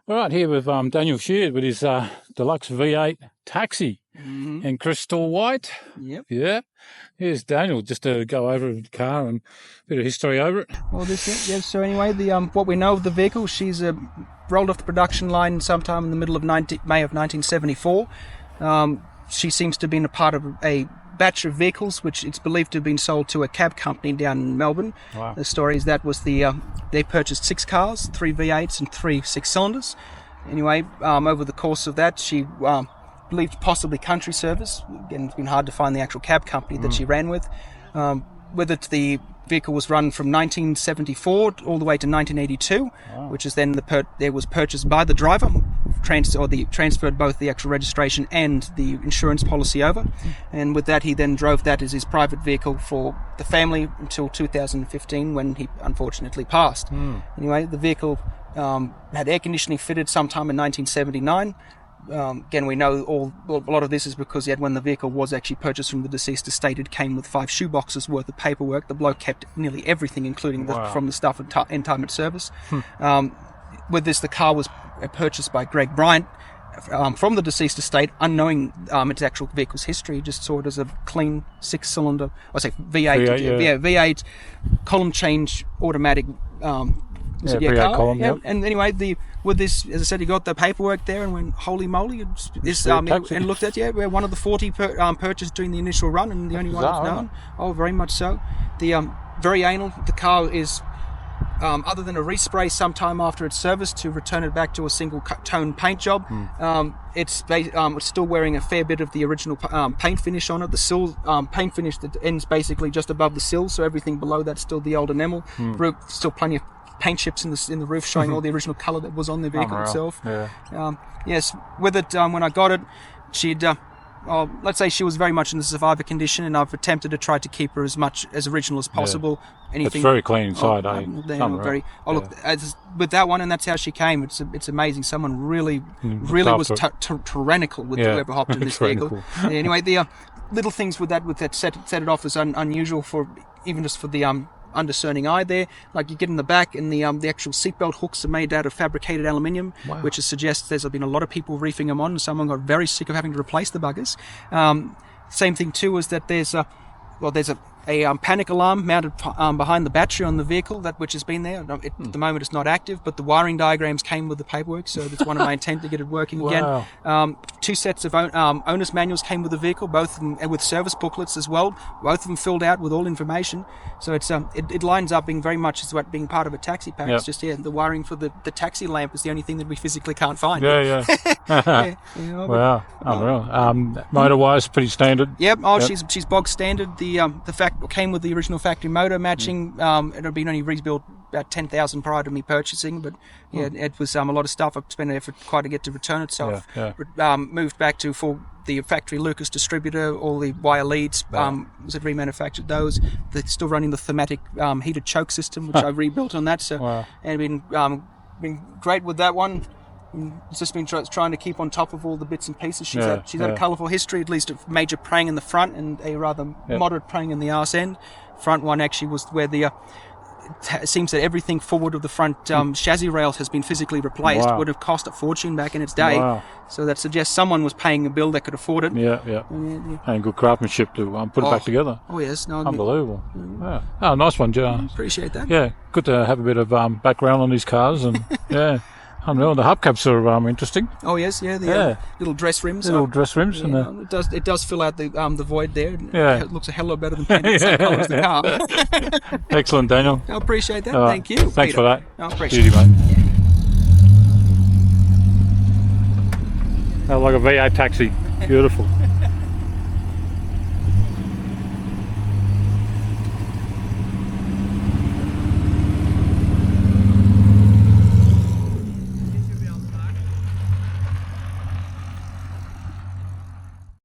All right, here with Daniel Sheard with his deluxe V8 Taxi in crystal white. Yep. Yeah. Here's Daniel just to go over the car and a bit of history over it. Well, so anyway, what we know of the vehicle, she's rolled off the production line sometime in the middle of May of 1974. She seems to have been a part of a batch of vehicles which it's believed to have been sold to a cab company down in Melbourne. Wow. The story is that was they purchased 6 cars, 3 V8s and 3 6-cylinders. Anyway, over the course of that, she believed possibly country service. Again, it's been hard to find the actual cab company that she ran with. With it, the vehicle was run from 1974 all the way to 1982, which is then it was purchased by the driver, transferred both the actual registration and the insurance policy over, and with that he then drove that as his private vehicle for the family until 2015 when he unfortunately passed. Anyway, the vehicle had air conditioning fitted sometime in 1979. Again, we know a lot of this is because when the vehicle was actually purchased from the deceased estate, it came with 5 shoeboxes worth of paperwork. The bloke kept nearly everything, including from the stuff in time at service. With this, the car was purchased by Greg Bryant from the deceased estate, unknowing its actual vehicle's history. He just saw it as a clean 6-cylinder, V8, V8 column change automatic. Column, yep. And anyway, with this, as I said, he got the paperwork there and went, holy moly, and looked at, we're one of the 40 purchased during the initial run and the only one that's known. Oh, very much so. The very anal, the car is, other than a respray sometime after it's serviced to return it back to a single tone paint job, it's still wearing a fair bit of the original paint finish on it. The sill paint finish that ends basically just above the sill, so everything below that's still the old enamel. Roof, still plenty of paint chips in the roof showing all the original colour that was on the vehicle itself. Yes, with it, when I got it, she'd let's say she was very much in the survivor condition, and I've attempted to try to keep her as much as original as possible. Anything, it's very clean inside, with that one, and that's how she came. It's amazing. Someone really was tyrannical with whoever hopped in this vehicle. Anyway, the little things with that set it off as unusual for even just for the undiscerning eye there. Like you get in the back, and the actual seatbelt hooks are made out of fabricated aluminium, which suggests there's been a lot of people reefing them on, and someone got very sick of having to replace the buggers. Same thing too is that there's a panic alarm mounted behind the battery on the vehicle, which has been there. At the moment it's not active, but the wiring diagrams came with the paperwork, so that's one of my intent to get it working again. 2 sets of owner's manuals came with the vehicle, both of them with service booklets as well, both of them filled out with all information. So it's it lines up being very much as what being part of a taxi pack. It's just the wiring for the taxi lamp is the only thing that we physically can't find. Wow, unreal. Motor wise, pretty standard. Yep. She's bog standard. The fact came with the original factory motor matching. It had been only rebuilt about 10,000 prior to me purchasing, but it was a lot of stuff. I've spent an effort quite to get to return itself. Moved back for the factory Lucas distributor, all the wire leads was it remanufactured those. They're still running the thematic heated choke system, which I rebuilt on that. So and been great with that one. It's just been trying to keep on top of all the bits and pieces. She's had a colourful history, at least a major prang in the front and a rather moderate prang in the arse end. Front one actually was where it seems that everything forward of the front chassis rails has been physically replaced. Would have cost a fortune back in its day. So that suggests someone was paying a bill that could afford it. And good craftsmanship to put it back together. Oh yes, unbelievable. Oh, nice one, Joe. Appreciate that. Yeah, good to have a bit of background on these cars, and unreal. The hubcaps are interesting. Oh yes, the little dress rims. And it does fill out the void there. It looks a hell of a lot better than painting the same colour as the car. Excellent, Daniel. I appreciate that. Thank you. Thanks Peter. for that. I appreciate it, mate. Like a V8 taxi. Beautiful.